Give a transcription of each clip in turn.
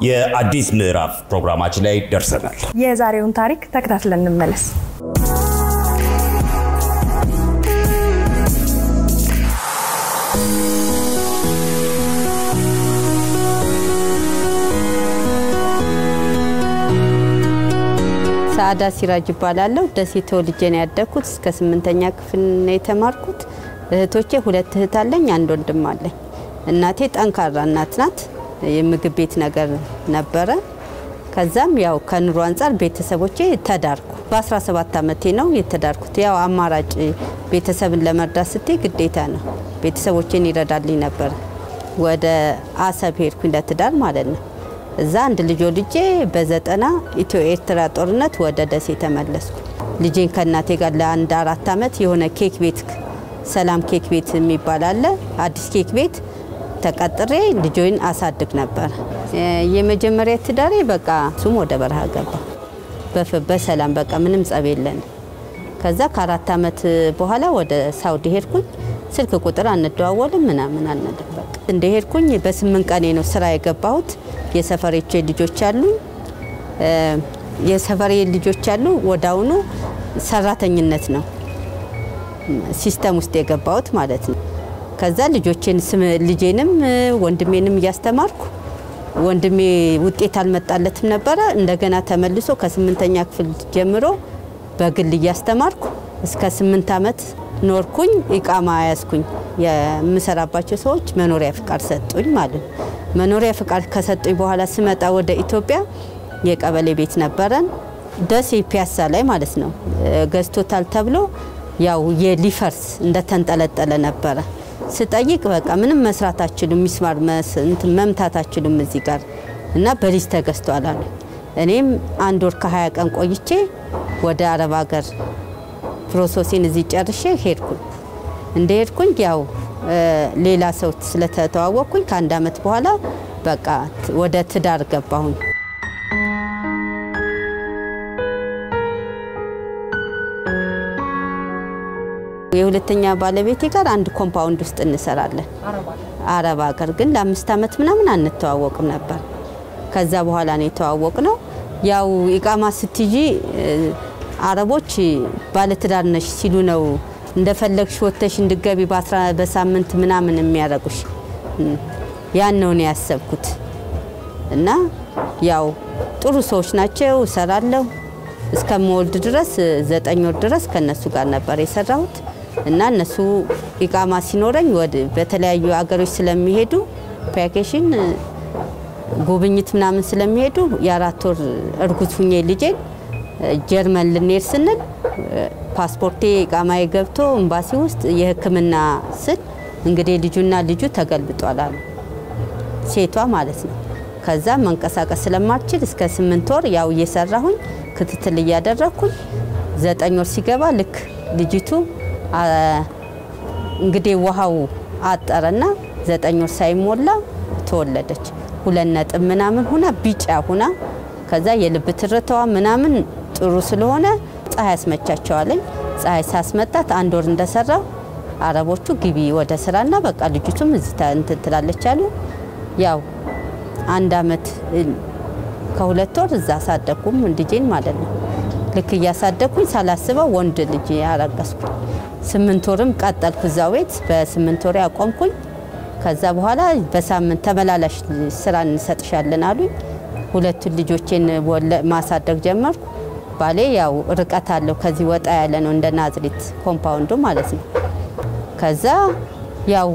የአዲስ ምዕራፍ ፕሮግራማችን ላይ ደርሰናል። የዛሬውን ታሪክ ተከታትለን እንመለስ። ሳዳ ሲራጅ ይባላልው ደሴ ተወልጄ ነው ያደኩት እስከ 8ኛ ክፍል ነው የተማርኩት እህቶቼ ሁለት እህት አለኝ አንድ ወንድም አለኝ እናቴ ጠንካራ እናት ናት የምግብ ቤት ነገር ነበረ ከዛም ያው ከኑሮ አንፃር ቤተሰቦቼ ተዳርኩ በ17 አመቴ ነው የተዳርኩት ያው አማራጭ ቤተሰብን ለመርዳት ስትይ ግዴታ ነው ቤተሰቦቼን ይረዳልኝ ነበር ወደ አሰብ ሄድኩኝ ለትዳር ማለት ነው እዛ አንድ ልጅ ወልጄ በ90 ኢትዮ ኤርትራ ጦርነት ወደ ደሴ ተመለስኩ ልጄን ከናቴ ጋር ለአንድ 4 አመት የሆነ ኬክ ቤት ሰላም ኬክ ቤት የሚባል አለ አዲስ ኬክ ቤት ተቀጥሬ ልጆይን አሳድግ ነበር የመጀመሪያ ትዳሬ በቃ ሱም ወደ በረሃ ገባ በሰላም በቃ ምንም ጸብ የለን ከዛ ከ4 አመት በኋላ ወደ ሳውዲ ሄድኩኝ ስልክ ቁጥር አንደዋወልም ምናምን አልነበር እንደ ሄድኩኝ በ8 ቀኔ ነው ስራ የገባሁት የሰፈሬቼ ልጆች አሉ የሰፈሬ ልጆች አሉ ወዳውኑ ሰራተኝነት ነው ሲስተም ውስጥ የገባሁት ማለት ነው ከዛ ልጄንም ወንድሜንም ያስተማርኩ ወንድሜ ውጤት አልመጣለትም ነበር እንደገና ተመልሶ ከ8ኛ ክፍል ጀምሮ በግል ያስተማርኩ እስከ 8 አመት ኖርኩኝ ኢቃማ ያስኩኝ የምሰራባቸው ሰዎች መኖሪያ ፍቃድ ሰጡኝ ማለት መኖሪያ ፍቃድ ከሰጡኝ በኋላ ስመጣ ወደ ኢትዮጵያ የቀበሌ ቤት ነበረን ደሴ ፒያሳ ላይ ማለት ነው ገዝቶታል ተብሎ ያው የሊፈርስ እንደተንጠለጠለ ነበር ስጠይቅ በቃ ምንም መስራታችሁም ሚስማር መምታታችሁም እዚህ ጋር እና በሊስ ተገዝቷል አሉ እኔም አንድ ወር ከ20 ቀን ቆይቼ ወደ አረብ ሀገር ፕሮሰሲን እዚህ ጨርሼ ሄድኩኝ እንደሄድኩኝ ያው ሌላ ሰው ስለተተዋወቅኩኝ ከአንድ አመት በኋላ በቃ ወደ ትዳር ገባሁኝ የሁለተኛ ባለቤቴ ጋር አንድ ኮምፓውንድ ውስጥ እንሰራለን አረብ ሀገር ግን ለ5 አመት ምናምን አንተዋወቅም ነበር ከዛ በኋላ ነው የተዋወቅነው ያው ኢቃማ ስትጂ አረቦች ባለትዳር ነሽ ሲሉ ነው እንደፈለግሽ ወተሽ እንድገቢ በሳምንት ምናምን የሚያረጉሽ ያን ነው ያሰብኩት እና ያው ጥሩ ሰዎች ናቸው ሰራለው እስከምወልድ ድረስ 9 ወር ድረስ ከነሱ ጋር ነበር የሰራሁት እና እነሱ ኢቃማ ሲኖረኝ በተለያዩ አገሮች ስለሚሄዱ ፓኬሽን ጉብኝት ምናምን ስለሚሄዱ የ4 ወር እርጉዝ ሁኜ ልጄ ጀርመን ልንሄድ ስንል ፓስፖርቴ ኢቃማዬ ገብቶ ኤምባሲ ውስጥ የህክምና ስል እንግዲህ ልጁ ተገልብጧል አሉ ሴቷ ማለት ነው ከዛ መንቀሳቀስ ስለማልችል እስከ 8 ወር ያው እየሰራሁኝ ክትትል ያደረኩኝ 9 ወር ሲገባ ልክ ልጅቱ እንግዲህ ውሃው አጠረና 9 ወር ሳይሞላ ተወለደች 2 ነጥብ ምናምን ሆና ቢጫ ሆና ከዛ የልብ ትርታዋ ምናምን ጥሩ ስለሆነ ፀሐይ አስመቻቸዋለኝ ፀሐይ ሳስመጣት አንድ ወር እንደሰራው አረቦቹ ግቢ ወደ ስራና በቃ ልጅቱም እዚህ ትላለች አሉ ያው አንድ አመት ከ2 ወር እዛ ሳደኩም ልጄን ማለት ነው ልክ ያሳደኩኝ ሳላስበው ወንድ ልጅ ያረጋስኩ 8 ወርም ቀጠልኩ እዛው ቤት በ8 ወር ያቆምኩኝ ከዛ በኋላ በሳምንት ተመላላሽ ስራ እንሰጥሻለን አሉ ሁለት ልጆቼን ማሳደግ ጀመርኩ ባሌ ያው ርቀት አለው ከዚህ ወጣ ያለ ነው እንደ ናዝሪት ኮምፓውንዱ ማለት ነው ከዛ ያው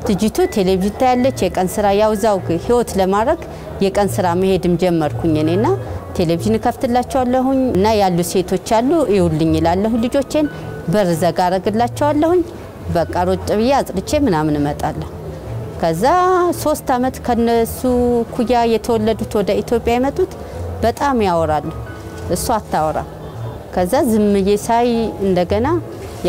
ልጅቱ ቴሌቪዥን ታያለች የቀን ስራ ያው ዛው ህይወት ለማድረግ የቀን ስራ መሄድም ጀመርኩኝ እኔና ቴሌቪዥን ከፍትላቸዋለሁኝ እና ያሉ ሴቶች አሉ ይውልኝ ይላለሁ ልጆቼን በር ዘጋረግላቸዋለሁኝ በቃ ሮጥ ብዬ አጥርቼ ምናምን እመጣለሁ ከዛ 3 አመት ከነሱ ኩያ የተወለዱት ወደ ኢትዮጵያ የመጡት በጣም ያወራሉ እሷ አታወራ ከዛ ዝምዬ ሳይ እንደገና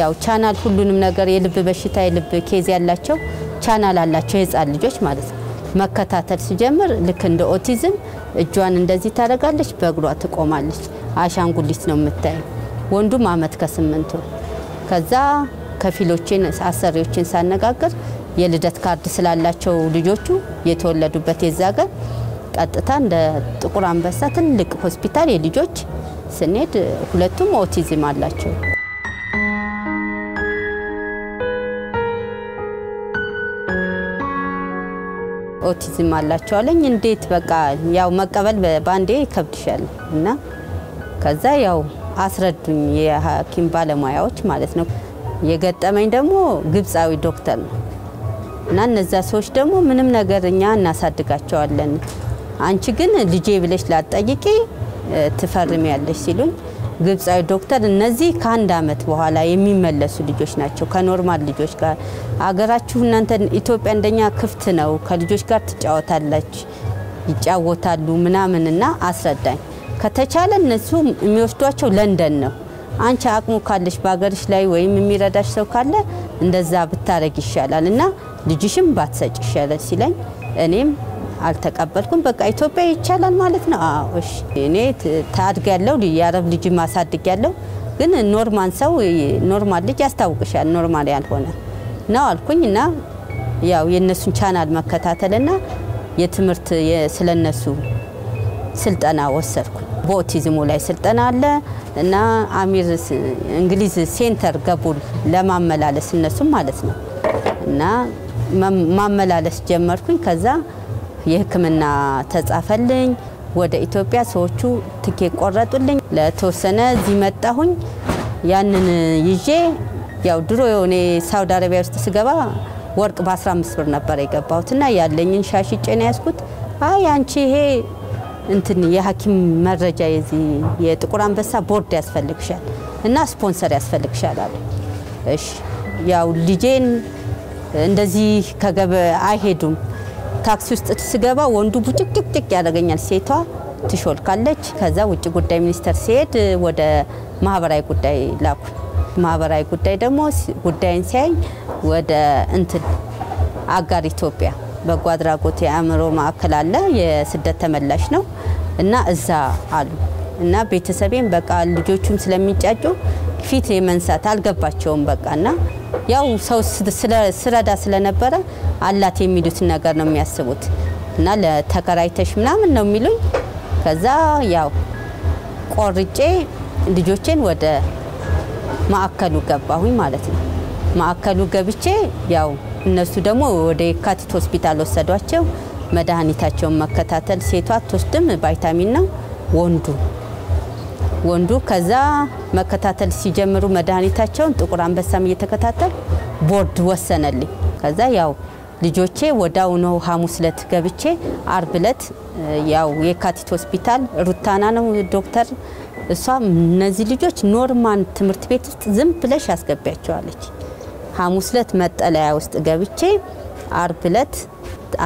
ያው ቻናል ሁሉንም ነገር የልብ በሽታ የልብ ኬዝ ያላቸው ቻናል አላቸው የጻል ልጆች ማለት ነው መከታተል ሲጀምር ልክ እንደ ኦቲዝም እጇን እንደዚህ ታረጋለች በእግሯ ትቆማለች አሻንጉሊት ነው የምታየው ወንዱም አመት ከ8 ወር ከዛ ከፊሎችን አሰሪዎችን ሳነጋገር የልደት ካርድ ስላላቸው ልጆቹ የተወለዱበት የዛገር ቀጥታ እንደ ጥቁር አንበሳ ትልቅ ሆስፒታል የልጆች ስንሄድ ሁለቱም ኦቲዝም አላቸው። ኦቲዝም አላቸው አለኝ። እንዴት በቃ ያው መቀበል ባንዴ ከብድሻል እና ከዛ ያው አስረዱኝ የሐኪም ባለሙያዎች ማለት ነው። የገጠመኝ ደግሞ ግብጻዊ ዶክተር ነው እና እነዛ ሰዎች ደግሞ ምንም ነገርኛ እናሳድጋቸዋለን አንቺ ግን ልጄ ብለሽ ላጠይቂ ትፈርሚያለሽ ሲሉኝ ግብጻዊ ዶክተር እነዚህ ከአንድ አመት በኋላ የሚመለሱ ልጆች ናቸው ከኖርማል ልጆች ጋር አገራችሁ እናንተ ኢትዮጵያ እንደኛ ክፍት ነው ከልጆች ጋር ትጫወታላች ይጫወታሉ ምናምንና አስረዳኝ ከተቻለ እነሱ የሚወስዷቸው ለንደን ነው አንቺ አቅሙ ካለሽ ባገርሽ ላይ ወይም የሚረዳሽ ሰው ካለ እንደዛ ብታረግ ይሻላልና ልጅሽም ባትሰጭ ይሻላል ሲለኝ እኔም አልተቀበልኩም በቃ ኢትዮጵያ ይቻላል ማለት ነው እሺ እኔ ታድግ ያለው ያረብ ልጅ ማሳድግ ያለው ግን ኖርማል ሰው ኖርማል ልጅ ያስታውቅሻል ኖርማል ያልሆነ ነው አልኩኝና ያው የነሱን ቻናል መከታተልና የትምርት ስለነሱ ስልጠና ወሰድኩ በኦቲዝሙ ላይ ስልጠና አለ እና አሚር እንግሊዝ ሴንተር ገቡል ለማመላለስ እነሱ ማለት ነው እና ማመላለስ ጀመርኩኝ ከዛ የህክምና ተጻፈልኝ ወደ ኢትዮጵያ ሰዎቹ ትኬት ቆረጡልኝ ለተወሰነ እዚህ መጣሁኝ ያንን ይዤ ያው ድሮ የሆነ ሳውዲ አረቢያ ውስጥ ስገባ ወርቅ በ15 ብር ነበር የገባሁትና ያለኝን ሻሽጬ ነው ያስኩት አይ አንቺ ይሄ እንትን የሐኪም መረጃ የዚህ የጥቁር አንበሳ ቦርድ ያስፈልግሻል እና ስፖንሰር ያስፈልግሻል አለ እሺ ያው ልጄን እንደዚህ ከገበ አይሄዱም ታክሲ ውስጥ ስገባ ወንዱ ቡጭቅጭቅ ያደርገኛል ሴቷ ትሾልካለች ከዛ ውጭ ጉዳይ ሚኒስተር ሲሄድ ወደ ማህበራዊ ጉዳይ ላኩ ማህበራዊ ጉዳይ ደግሞ ጉዳይን ሲያይ ወደ እንትን አጋር ኢትዮጵያ በጓድራጎት ያምሮ ማዕከል አለ የስደት ተመላሽ ነው እና እዛ አሉ እና ቤተሰቤን በቃ ልጆቹም ስለሚጫጩ ፊት የመንሳት አልገባቸውም በቃና ያው ሰው ስረዳ ስለነበረ አላት የሚሉት ነገር ነው የሚያስቡት እና ለተከራይተሽ ምናምን ነው የሚሉኝ ከዛ ያው ቆርጬ ልጆቼን ወደ ማዕከሉ ገባሁኝ ማለት ነው ማዕከሉ ገብቼ ያው እነሱ ደግሞ ወደ የካቲት ሆስፒታል ወሰዷቸው መድኃኒታቸውን መከታተል ሴቷ ተወስድም ቫይታሚን ነው ወንዱ ከዛ መከታተል ሲጀምሩ መድኃኒታቸውን ጥቁር አንበሳም እየተከታተል ቦርድ ወሰነልኝ ከዛ ያው ልጆቼ ወዳው ነው ሐሙስ ለት ገብቼ አርብ ለት ያው የካቲት ሆስፒታል ሩታና ነው ዶክተር እሷ እነዚህ ልጆች ኖርማል ትምርት ቤት ውስጥ ዝም ብለሽ ያስገባቸዋለች ሐሙስ ለት መጠለያ ውስጥ ገብቼ አርብ ለት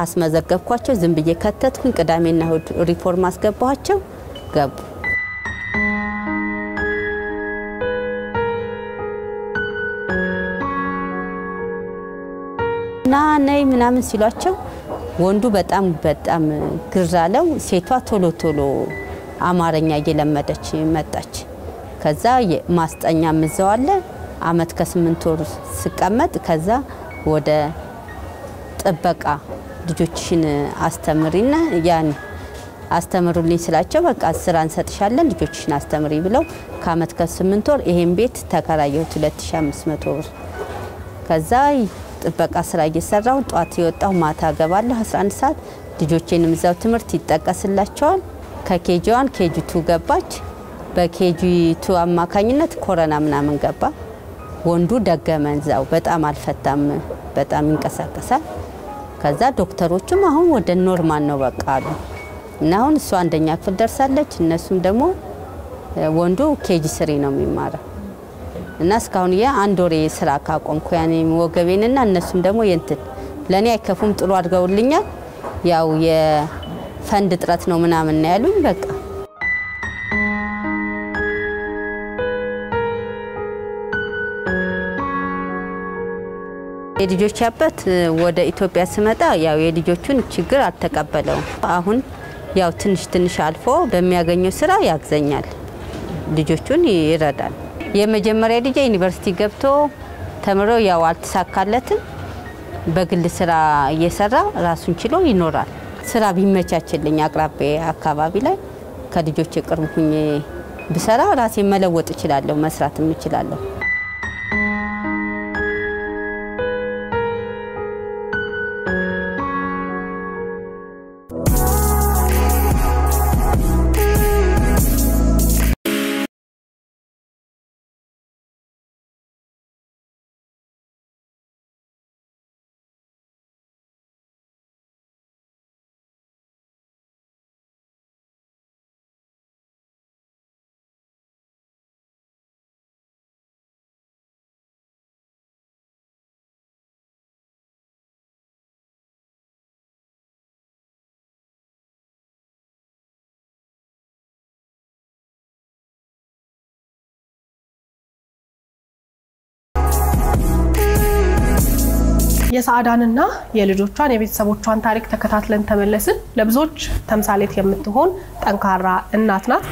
አስመዘገብኳቸው ዝም ብዬ ከተትኩኝ ቅዳሜና እሁድ ሪፖርት ማስገባቸው ገቡ ነይ ምናምን ሲሏቸው ወንዱ በጣም ግራለው ሴቷ ቶሎ አማርኛ እየለመደች መጣች ከዛ ማስጠኛ ምዘዋለ አመት ከ8 ወር ስቀመጥ ከዛ ወደ ጥበቃ ልጆችሽን አስተምሪና ያን አስተምሩልኝ ስላቸው በቃ 10 አንሰጥሻለን ልጆችሽን አስተምሪ ብለው ከአመት ከ8 ወር ይሄን ቤት ተከራየው 2500 ብር ከዛ ጥበቃ ስራ እየሰራው ጧት ይወጣው ማታ ገባለሁ 11 ሰዓት ልጆቼንም እዛው ትምርት ይጠቀስላቸዋል ከኬጂ1 ኬጂ2 ገባች በኬጂ2 አማካኝነት ኮሮና ምናምን ገባ ወንዱ ደገመን ዛው በጣም አልፈታም በጣም እንቀሳቀሳል ከዛ ዶክተሮቹም አሁን ወደ ኖርማል ነው በቃ አሉ እና አሁን እሷ አንደኛ ክፍል ደርሳለች እነሱም ደግሞ ወንዱ ኬጂ3 ነው የሚማረው እና እስካሁን አንድ ወር ስራ ካቆምኩ ያኔ ወገቤንና እነሱም ደግሞ የንትን ለኔ አይከፉም ጥሩ አድርገውልኛል ያው የፈንድ ጥረት ነው ምናምን ያሉኝ በቃ የልጆች አባት ወደ ኢትዮጵያ ስመጣ ያው የልጆቹን ችግር አልተቀበለው አሁን ያው ትንሽ አልፎ በሚያገኘው ስራ ያግዘኛል ልጆቹን ይረዳል የመጀመሪያ ልጅ ዩኒቨርሲቲ ገብቶ ተምሮ ያው አልተሳካለትም በግል ስራ እየሰራ ራሱን ችሎ ይኖራል ስራ ቢመቻችልኝ አቅራቢያ አካባቢ ላይ ከልጆች ቅርብ ሁኜ ብሰራ ራሴ መለወጥ እችላለሁ መስራትም እችላለሁ የሰዓዳንና የልጆቿን የቤተሰቦቿን ታሪክ ተከታትለን ተመለስን ለብዙዎች ተምሳሌት የምትሆን ጠንካራ እናት ናት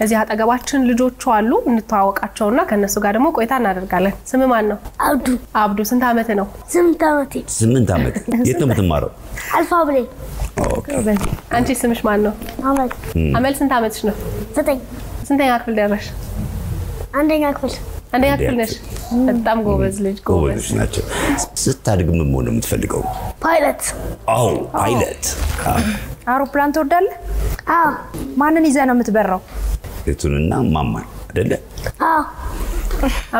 እዚህ አጠገባችን ልጆቿ አሉ እንተዋወቃቸውና ከነሱ ጋር ደግሞ ቆይታ እናደርጋለን ስም ማን ነው አብዱ ስንት አመት ነው 8 አመት የት ነው የምትማረው አልፋ ብሌ ኦኬ አንቺ ስምሽ ማን ነው አመል ስንት አመትሽ ነው 9 ስንተኛ ክፍል ደረሽ አንደኛ ክፍል ነሽ በጣም ጎበዝ ልጅ ጎበዝ ናቸው ስታድግ ምን መሆን የምትፈልገው ፓይለት ፓይለት አውሮፕላን ትወዳለህ ማንን ይዘህ ነው የምትበራው እቱንና ማማን አይደለ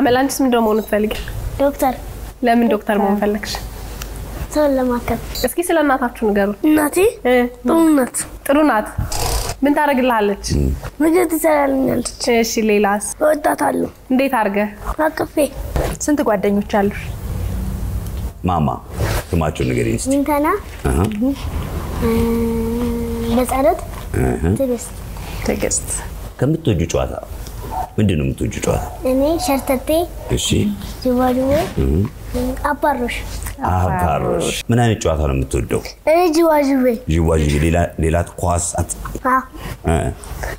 አመል አንቺስ ምን ደሞ ነው የምትፈልጊው ዶክተር ለምን ዶክተር መሆን ፈለግሽ ሰለማከም እስኪ ስለናታችሁ ንገሩ እናቴ ጥሩ ናት ምን ታረግልሃለች ምግብ ትሰራልኛለች እሺ ሌላስ ወጣታለሁ እንዴት አርገ አቅፌ ስንት ጓደኞች አሉሽ ማማ ስማቸው ንገሪኝ እስቲ እንተና በጸሎት ትግስት ከምትወጁ ጨዋታ ምንድነው የምትወጁ ጨዋታ እኔ ሸርተቴ እሺ ጅዋጅዌ አባሮሽ ምን አይነት ጨዋታ ነው የምትወደው እኔ ጅዋጅዌ ሌላ ኳስ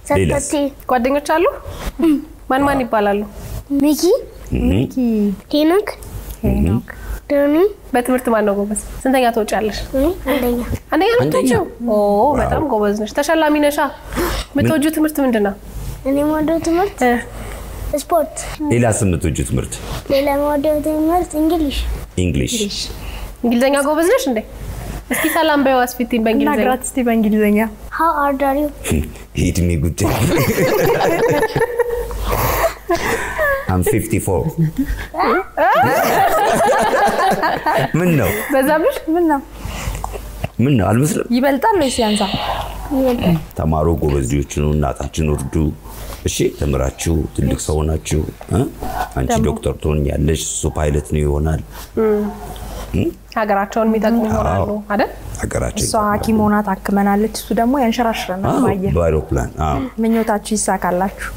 ሸርተቴ ጓደኞች አሉ ማን ይባላሉ ሚኪ ሄኖክ ዶኒ በትምህርት ማን ነው ጎበዝ ስንተኛ ትወጫለሽ አንደኛ ነው በጣም ጎበዝ ነሽ ተሸላሚ ነሻ ምትወጁ ትምህርት ምንድነው እኔ ወደው ትምህርት ስፖርት ሌላ ስምትወጁ ትምህርት ሌላ ወደው ትምህርት እንግሊዘኛ ጎበዝ ነሽ እንዴ እስኪ ሰላም በይው አስፊቲን በእንግሊዘኛ ናግራት እስቲ በእንግሊዘኛ how old are you hit me good I'm 54 ምን ነው በዛብሽ ምን ነው አልመስልም ይበልጣል ወይስ ያንሳ ተማሩ ጎበዝ ልጆች ነው እናታችን ወርዱ እሺ ተምራችሁ ትልቅ ሰው ናችሁ አንቺ ዶክተር ትሆኛለሽ ሱ ፓይለት ነው ይሆናል ሀገራቸውን የሚጠቅሙ ይሆናሉ አይደል ሀገራችን እሷ ሐኪም ሆና ታክመናለች እሱ ደግሞ ያንሸራሽረናል ባየ በአውሮፕላን ምኞታችሁ ይሳካላችሁ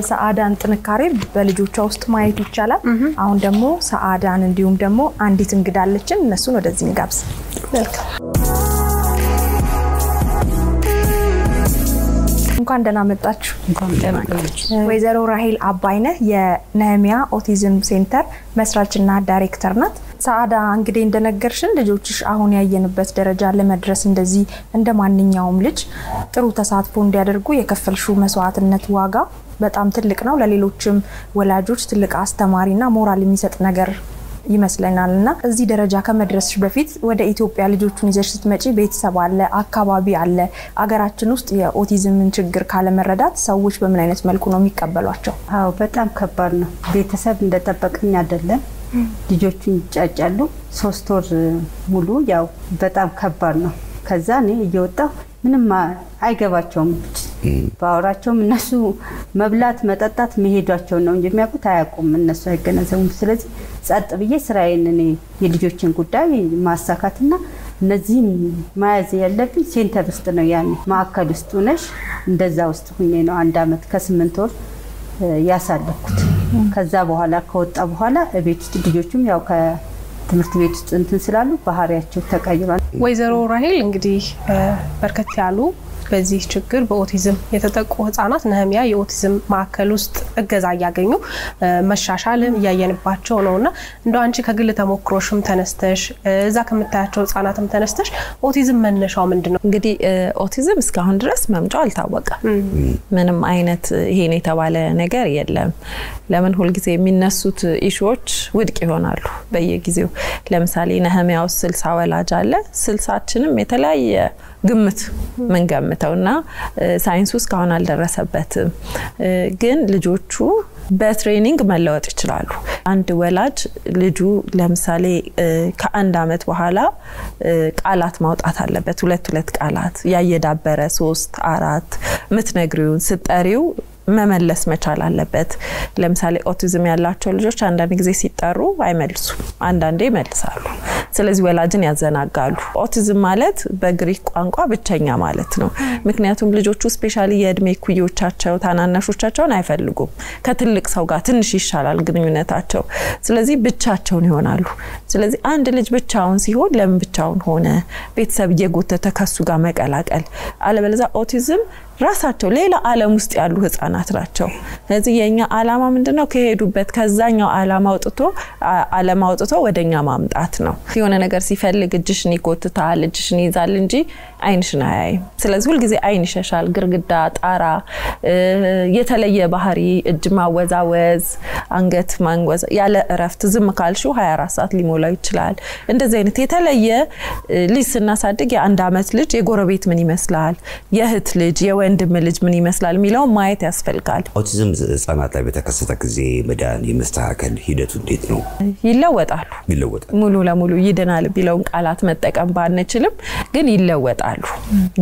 ሰዓዳን ጥንካሬ በልጆቿ ውስጥ ማየት ይቻላል አሁን ደግሞ ሰዓዳን እንዲሁም ደግሞ አንዲት እንግዳለችን እነሱን ወደዚህ እንጋብዝ እንኳን ደህና መጣችሁ ወይዘሮ ራሄል አባይነህ የነህሚያ ኦቲዝም ሴንተር መስራችና ዳይሬክተር ናት ሰዓዳ እንግዲህ እንደነገርሽን ልጆችሽ አሁን ያየንበት ደረጃ ለመድረስ እንደዚህ እንደማንኛውም ልጅ ጥሩ ተሳትፎ እንዲያደርጉ የከፈልሽው መስዋዕትነት ዋጋ በጣም ትልቅ ነው ለሌሎችም ወላጆች ትልቅ አስተማሪና ሞራል የሚሰጥ ነገር ይመስለናልና እዚህ ደረጃ ከመድረስሽ በፊት ወደ ኢትዮጵያ ልጆቹን ይዘሽ ስትመጪ ቤተሰብ አለ አካባቢ አለ አገራችን ውስጥ የኦቲዝምን ችግር ካለ መረዳት ሰዎች በምን አይነት መልኩ ነው የሚቀበሏቸው አዎ በጣም ከባድ ነው ቤተሰብ እንደተጠበቀኝ አይደለም ልጆቹን ይጫጫሉ 3 ወር ሙሉ ያው በጣም ከባድ ነው ከዛ ነው እየወጣው ምንም አይገባቸውም ባወራቸው እነሱ መብላት መጠጣት መሄዷቸው ነው እንጂ የሚያውቁት አያውቁም እነሱ አይገነዘቡም ስለዚህ ጸጥ ብዬ ስራዬን እኔ የልጆችን ጉዳይ ማሳካትና እነዚህን ማያዝ ያለብኝ ሴንተር ውስጥ ነው ያኔ ማዕከል ውስጥ ሆነሽ እንደዛ ውስጥ ሁኜ ነው 1 አመት ከ8 ወር ያሳለፍኩት ከዛ በኋላ ከወጣ በኋላ ቤት ውስጥ ልጆቹም ያው ከትምህርት ቤት ውስጥ እንትን ስላሉ ባህሪያቸው ተቀይሯል ወይዘሮ ራሄል እንግዲህ በርከት ያሉ በዚህ ችግር በኦቲዝም የተጠቁ ህፃናት ነህሚያ የኦቲዝም ማዕከል ውስጥ እገዛ ያገኙ መሻሻልም ያየንባቸው ነውና እንደው አንቺ ከግል ተሞክሮሽም ተነስተሽ እዛ ከምታያቸው ህፃናትም ተነስተሽ ኦቲዝም መነሻው ምንድነው? እንግዲህ ኦቲዝም እስካሁን ድረስ መምጫው አልታወቀም። ምንም አይነት ይሄን የተባለ ነገር የለም። ለምን ሁሉ ጊዜ የሚነሱት ኢሹዎች ውድቅ ይሆናሉ በየጊዜው። ለምሳሌ ነህሚያው 60 ወላጅ አለ 60ችንም የተለያየ ግምት ምን ገምተውና ሳይንስ ውስጥ ካሁን አልደረሰበትም። ግን ልጆቹ በትሬኒንግ መለወጥ ይችላሉ። አንድ ወላጅ ልጁ ለምሳሌ ከአንድ አመት በኋላ ቃላት ማውጣት አለበት ሁለት ቃላት ያየዳበረ 3 4 ምትነግሪውን ስጠሪው መመለስ መቻል አለበት። ለምሳሌ ኦቲዝም ያላቸው ልጆች አንዳንድ ጊዜ ሲጠሩ አይመልሱም፣ አንዳንዴ ይመልሳሉ። ስለዚህ ወላጅን ያዘናጋሉ። ኦቲዝም ማለት በግሪክ ቋንቋ ብቸኛ ማለት ነው። ምክንያቱም ልጆቹ ስፔሻሊ የእድሜ ኩዮቻቸው ታናናሾቻቸውን አይፈልጉም። ከትልቅ ሰው ጋር ትንሽ ይሻላል ግንኙነታቸው። ስለዚህ ብቻቸውን ይሆናሉ። ስለዚህ አንድ ልጅ ብቻውን ሲሆን ለምን ብቻውን ሆነ? ቤተሰብ እየጎተተ ከሱ ጋር መቀላቀል አለበለዚያ ኦቲዝም ራሳቸው ሌላ ዓለም ውስጥ ያሉ ህፃናት ናቸው። ስለዚህ የኛ ዓላማ ምንድነው? ከሄዱበት ከዛኛው ዓላማ አውጥቶ ወደኛ ማምጣት ነው። የሆነ ነገር ሲፈልግ እጅሽን ይቆጥታል፣ እጅሽን ይዛል እንጂ አይንሽን አያይም። ስለዚህ ሁሉ ጊዜ አይን ይሸሻል፣ ግርግዳ፣ ጣራ፣ የተለየ ባህሪ፣ እጅ ማወዛወዝ፣ አንገት ማንወዝ ያለ እረፍት ዝም ካልሽው 24 ሰዓት ሊሞላው ይችላል። እንደዚህ አይነት የተለየ ልጅ ስናሳድግ የአንድ አመት ልጅ የጎረቤት ምን ይመስላል፣ የእህት ልጅ የወንድም ልጅ ምን ይመስላል ሚለው ማየት ያስፈልጋል። ኦቲዝም ህፃናት ላይ በተከሰተ ጊዜ መዳን የመስተካከል ሂደቱ እንዴት ነው? ይለወጣሉ። ሙሉ ለሙሉ ይድናል ቢለውን ቃላት መጠቀም ባንችልም ግን ይለወጣሉ።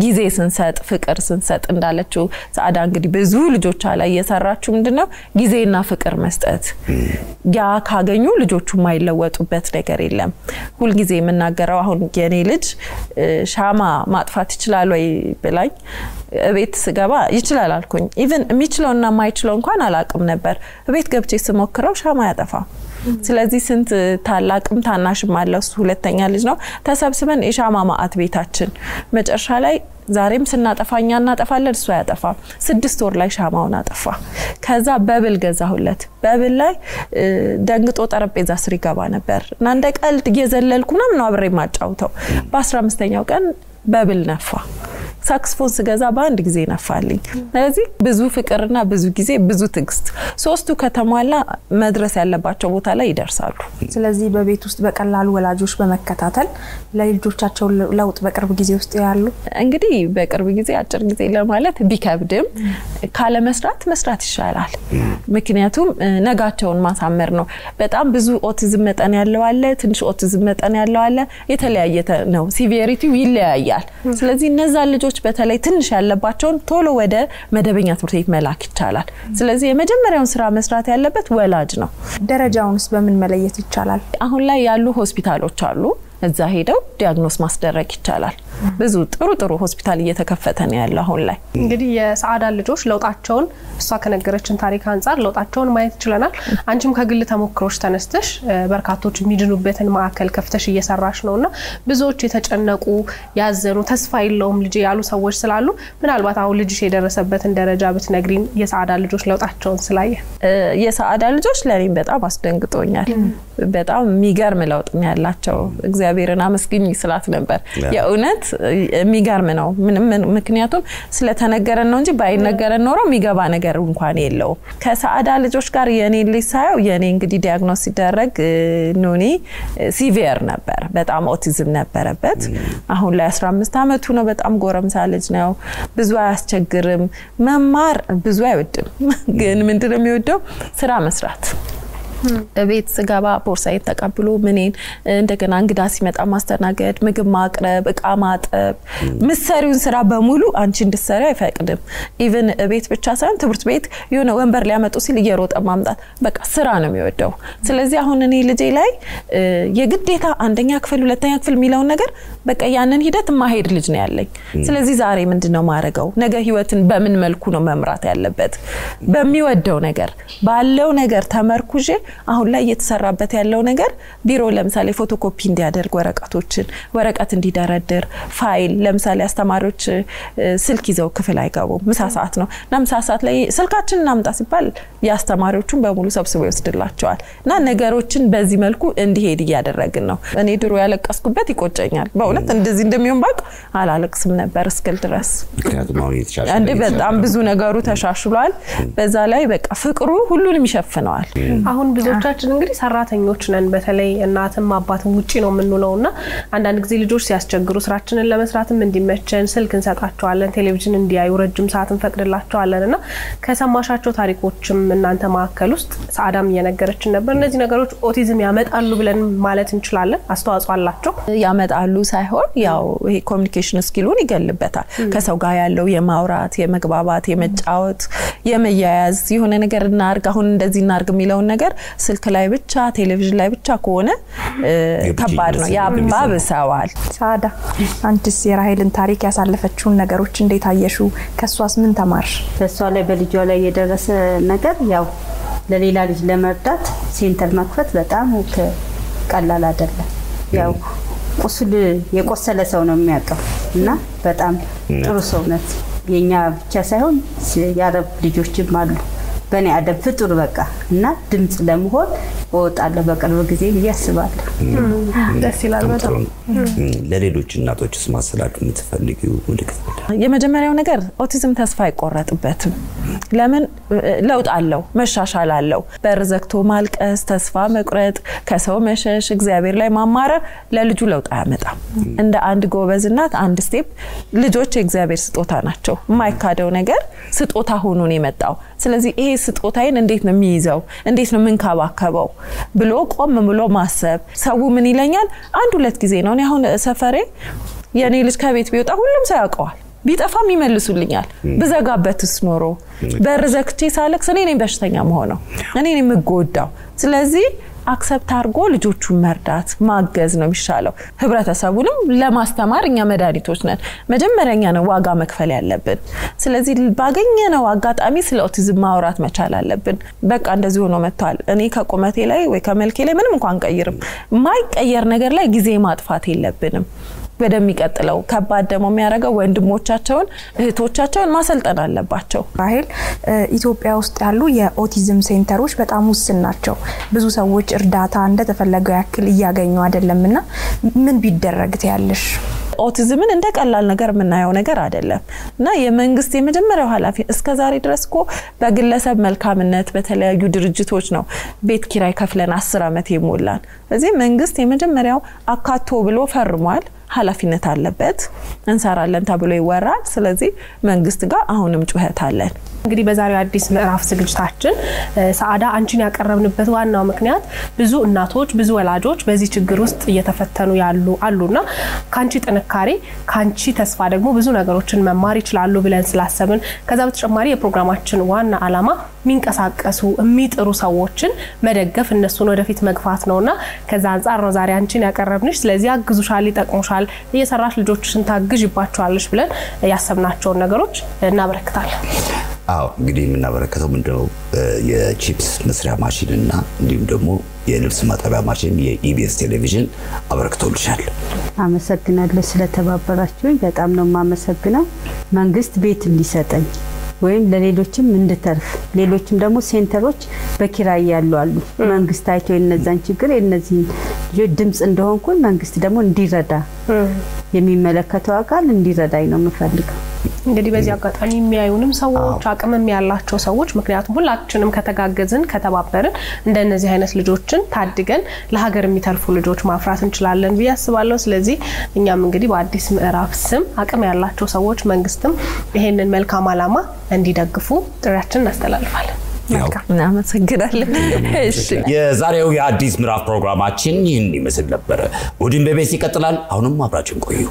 ጊዜ ስንሰጥ ፍቅር ስንሰጥ እንዳለችው ሰዓዳ እንግዲህ ብዙ ልጆች ላይ እየሰራችሁ ምንድነው ጊዜና ፍቅር መስጠት። ያ ካገኙ ልጆቹ ማይለወጡበት ነገር የለም። ሁሉ ጊዜ የምናገረው አሁን የኔ ልጅ ሻማ ማጥፋት ይችላል ወይ ብላኝ ቤት ስገባ ይችላል አልኩኝ። ኢቭን የሚችለውና ማይችለው እንኳን አላቅም ነበር። ቤት ገብቼ ስሞክረው ሻማ ያጠፋ። ስለዚህ ስንት ታላቅም ታናሽም አለው ሁለተኛ ልጅ ነው። ተሰብስበን የሻማ ማአት ቤታችን መጨረሻ ላይ ዛሬም ስናጠፋኛ እናጠፋለን እሱ ያጠፋ 6 ወር ላይ ሻማውን አጠፋ። ከዛ በብል ገዛሁለት። በብል ላይ ደንግጦ ጠረጴዛ ስር ይገባ ነበር እና እንደ ቀልድ እየዘለልኩ ነው አብሬ ማጫውተው። በ15ኛው ቀን በብል ነፋ። ሳክስፎን ስገዛ በአንድ ጊዜ ነፋልኝ። ስለዚህ ብዙ ፍቅርና ብዙ ጊዜ ብዙ ትግስት ሶስቱ ከተሟላ መድረስ ያለባቸው ቦታ ላይ ይደርሳሉ። ስለዚህ በቤት ውስጥ በቀላሉ ወላጆች በመከታተል ለልጆቻቸው ለውጥ በቅርብ ጊዜ ውስጥ ያሉ እንግዲህ በቅርብ ጊዜ አጭር ጊዜ ለማለት ቢከብድም ካለ መስራት ይሻላል። ምክንያቱም ነጋቸውን ማሳመር ነው። በጣም ብዙ ኦቲዝም መጠን ያለው አለ፣ ትንሽ ኦቲዝም መጠን ያለው አለ፣ የተለያየ ነው። ሲቪሪቲው ይለያያል። ስለዚህ እነዛ ልጆች በተለይ ትንሽ ያለባቸውን ቶሎ ወደ መደበኛ ትምህርት ቤት መላክ ይቻላል። ስለዚህ የመጀመሪያውን ስራ መስራት ያለበት ወላጅ ነው። ደረጃውንስ በምን መለየት ይቻላል? አሁን ላይ ያሉ ሆስፒታሎች አሉ። እዛ ሄደው ዲያግኖስ ማስደረግ ይቻላል። ብዙ ጥሩ ሆስፒታል እየተከፈተ ነው ያለው አሁን ላይ። እንግዲህ የሰዓዳ ልጆች ለውጣቸውን እሷ ከነገረችን ታሪክ አንፃር ለውጣቸውን ማየት ይችላል። አንቺም ከግል ተሞክሮሽ ተነስተሽ በርካቶች የሚድኑበትን ማዕከል ከፍተሽ እየሰራሽ ነውና ብዙዎች የተጨነቁ ያዘኑ ተስፋ የለውም ልጅ ያሉ ሰዎች ስላሉ ምናልባት አሁን ልጅሽ የደረሰበትን ደረጃ ብትነግሪን የሰዓዳ ልጆች ለውጣቸውን ስላየ። የሰዓዳ ልጆች ለኔም በጣም አስደንግጦኛል። በጣም የሚገርም ለውጥ ነው ያላቸው። እግዚአብሔርን አመስግኝ ስላት ነበር። የእውነት የሚገርም ነው። ምክንያቱም ስለተነገረን ነው እንጂ ባይነገረን ኖሮ የሚገባ ነገር እንኳን የለው። ከሰዓዳ ልጆች ጋር የኔ ልጅ ሳይው የኔ እንግዲህ ዲያግኖስ ሲደረግ ኖኒ ሲቪር ነበር። በጣም ኦቲዝም ነበረበት። አሁን ላይ 15 አመቱ ነው። በጣም ጎረምሳ ልጅ ነው። ብዙ አያስቸግርም። መማር ብዙ አይወድም። ግን ምንድነው የሚወደው? ስራ መስራት። ቤት ስገባ ቦርሳዬን ተቀብሎ ምንን እንደገና እንግዳ ሲመጣ ማስተናገድ፣ ምግብ ማቅረብ፣ እቃ ማጠብ፣ ምሰሪውን ስራ በሙሉ አንቺ እንድትሰሪ አይፈቅድም። ኢቭን ቤት ብቻ ሳይሆን ትምህርት ቤት የሆነ ወንበር ሊያመጡ ሲል እየሮጠ ማምጣት በቃ ስራ ነው የሚወደው። ስለዚህ አሁን እኔ ልጄ ላይ የግዴታ አንደኛ ክፍል ሁለተኛ ክፍል ሚለው ነገር በቃ ያንን ሂደት ማሄድ ልጅ ነው ያለኝ። ስለዚህ ዛሬ ምንድነው ማረጋው? ነገ ህይወትን በምን መልኩ ነው መምራት ያለበት? በሚወደው ነገር ባለው ነገር ተመርኩዤ አሁን ላይ እየተሰራበት ያለው ነገር ቢሮ ለምሳሌ ፎቶኮፒ እንዲያደርግ ወረቀት እንዲደረድር ፋይል ለምሳሌ አስተማሪዎች ስልክ ይዘው ክፍል አይገቡም ምሳ ሰዓት ነው እና ምሳ ሰዓት ላይ ስልካችንን እናምጣ ሲባል ያስተማሪዎቹን በሙሉ ሰብስበው ይወስድላቸዋል እና ነገሮችን በዚህ መልኩ እንዲሄድ እያደረግን ነው እኔ ድሮ ያለቀስኩበት ይቆጨኛል በእውነት እንደዚህ እንደሚሆን ባቅ አላለቅስም ነበር እስከ ድረስ ምክንያቱም አሁን የተሻሻለ አንዴ በጣም ብዙ ነገሩ ተሻሽሏል በዛ ላይ በቃ ፍቅሩ ሁሉንም ይሸፍነዋል አሁን ብዙዎቻችን እንግዲህ ሰራተኞች ነን በተለይ እናትም አባትም ውጪ ነው የምንውለውና አንዳንድ ጊዜ ልጆች ሲያስቸግሩ ስራችንን ለመስራትም እንዲመቸን ስልክ እንሰጣቸዋለን ቴሌቪዥን እንዲያዩ ረጅም ሰዓት እንፈቅድላቸዋለንና ከሰማሻቸው ታሪኮችም እናንተ ማከል ውስጥ ሰዓዳም እየነገረችን ነበር እነዚህ ነገሮች ኦቲዝም ያመጣሉ ብለን ማለት እንችላለን አስተዋጽኦ አላቸው ያመጣሉ ሳይሆን ያው ይሄ ኮሙኒኬሽን ስኪሉን ይገልበታል ከሰው ጋር ያለው የማውራት የመግባባት የመጫወት የመያያዝ የሆነ ነገር እናርግ አሁን እንደዚህ እናርግ የሚለው ነገር ስልክ ላይ ብቻ ቴሌቪዥን ላይ ብቻ ከሆነ ከባድ ነው ያባብሰዋል ሰዓዳ አንቺስ የራሄልን ታሪክ ያሳለፈችውን ነገሮች እንዴት አየሹ ከሷስ ምን ተማርሽ በሷ ላይ በልጇ ላይ የደረሰ ነገር ያው ለሌላ ልጅ ለመርዳት ሴንተር መክፈት በጣም ቀላል አይደለም ያው ቁስል የቆሰለ ሰው ነው የሚያቀው እና በጣም ጥሩ ሰው ነች የኛ ብቻ ሳይሆን ያረብ ልጆችም አሉ በኔ አደብ ፍጡር በቃ እና ድምጽ ለመሆን ወጣለ በቅርብ ጊዜ ያስባለሁ ደስ ይላል በጣም ለሌሎች እናቶችስ ማሰላቱ የምትፈልጊው ምልክት የመጀመሪያው ነገር ኦቲዝም ተስፋ አይቆረጥበትም ለምን ለውጥ አለው መሻሻል አለው በርዘክቶ ማልቀስ ተስፋ መቁረጥ ከሰው መሸሽ እግዚአብሔር ላይ ማማረር ለልጁ ለውጥ አያመጣም እንደ አንድ ጎበዝ እናት አንድ ስቴፕ ልጆች የእግዚአብሔር ስጦታ ናቸው የማይካደው ነገር ስጦታ ሆኖ ነው የመጣው ስለዚህ ይሄ ስጦታዬን እንዴት ነው የሚይዘው እንዴት ነው ምንካባከበው ብሎ ቆም ብሎ ማሰብ ሰው ምን ይለኛል አንድ ሁለት ጊዜ ነው እኔ አሁን ሰፈሬ የኔ ልጅ ከቤት ቢወጣ ሁሉም ሰው ያውቀዋል ቢጠፋም ይመልሱልኛል በዘጋበትስ ኖሮ በርዘክቼ ሳለክስ እኔ ነኝ በሽተኛ መሆነው እኔ ነኝ የምጎዳው ስለዚህ አክሰፕት አርጎ ልጆቹን መርዳት ማገዝ ነው የሚሻለው ህብረተሰቡንም ለማስተማር እኛ መዳኒቶች ነን መጀመሪያኛ ነው ዋጋ መክፈል ያለብን ስለዚህ ባገኘነው አጋጣሚ ስለ ኦቲዝም ማውራት መቻል አለብን በቃ እንደዚህ ሆኖ መጥቷል እኔ ከቁመቴ ላይ ወይ ከመልኬ ላይ ምንም እንኳን ቀይርም ማይቀየር ነገር ላይ ጊዜ ማጥፋት የለብንም ወደሚቀጥለው ከባድ ደሞ የሚያረጋው ወንድሞቻቸውን እህቶቻቸውን ማሰልጠን አለባቸው ራሄል ኢትዮጵያ ውስጥ ያሉ የኦቲዝም ሴንተሮች በጣም ውስን ናቸው ብዙ ሰዎች እርዳታ እንደተፈለገው ያክል እያገኙ አይደለምና ምን ቢደረግ ያለሽ ኦቲዝምን እንደ ቀላል ነገር ምናየው ነገር አይደለም እና የመንግስት የመጀመሪያው ኃላፊ እስከ ዛሬ ድረስኮ በግለሰብ መልካምነት በተለያዩ ድርጅቶች ነው ቤት ኪራይ ከፍለን 10 አመት ይሞላል ስለዚህ መንግስት የመጀመሪያው አካቶ ብሎ ፈርሟል ኃላፊነት አለበት እንሰራለን ተብሎ ይወራል ስለዚህ መንግስት ጋር አሁንም ጩኸት አለን እንግዲህ በዛሬው አዲስ ምዕራፍ ዝግጅታችን ሰዓዳ አንቺን ያቀረብንበት ዋናው ምክንያት ብዙ እናቶች ብዙ ወላጆች በዚህ ችግር ውስጥ እየተፈተኑ አሉና ካንቺ ጥንካሬ ካንቺ ተስፋ ደግሞ ብዙ ነገሮችን መማር ይችላሉ ብለን ስላሰብን ከዛ በተጨማሪ የፕሮግራማችን ዋና ዓላማ ሚንቀሳቀሱ የሚጥሩ ሰዎችን መደገፍ እነሱን ወደፊት መግፋት ነውና ከዛ አንፃር ነው ዛሬ አንቺን ያቀረብንሽ ስለዚህ አግዙሻል ይጠቅሙሻል እየሰራሽ ልጆችሽን ታግዥባቸዋለሽ ብለን ያሰብናቸው ነገሮች እናበረክታለን አዎ እንግዲህ ምናበረከተው ምንድነው የቺፕስ መስሪያ ማሽንና እንዲሁም ደግሞ የልብስ ማጠቢያ ማሽን የኢቢኤስ ቴሌቪዥን አበረክቶልሻል አመሰግናለሁ ስለተባበራችሁኝ በጣም ነው ማመሰግነው መንግስት ቤት እንዲሰጠኝ ወይም ለሌሎችም እንድተርፍ ሌሎችም ደግሞ ሴንተሮች በኪራይ ያሉ አሉ መንግስት አይቶ የነዛን ችግር የነዚህ ልጆች ድምጽ እንደሆንኩ መንግስት ደግሞ እንዲረዳ የሚመለከተው አካል እንዲረዳኝ ነው የምፈልገው እንግዲህ በዚህ አጋጣሚ የሚያዩንም ሰዎች አቅምም ያላቸው ሰዎች ምክንያቱም ሁላችንም ከተጋገዝን ከተባበርን እንደነዚህ አይነት ልጆችን ታድገን ለሀገር የሚተርፉ ልጆች ማፍራት እንችላለን ብያስባለሁ ስለዚህ እኛም እንግዲህ በአዲስ ምዕራፍ ስም አቅም ያላቸው ሰዎች መንግስትም ይሄንን መልካም ዓላማ እንዲደግፉ ጥሪያችንን እናስተላልፋለን እናመሰግናለን እሺ የዛሬው የአዲስ ምዕራፍ ፕሮግራማችን ይህን ይመስል ነበር ወዲን በቤት ይቀጥላል አሁንም አብራችን ቆዩ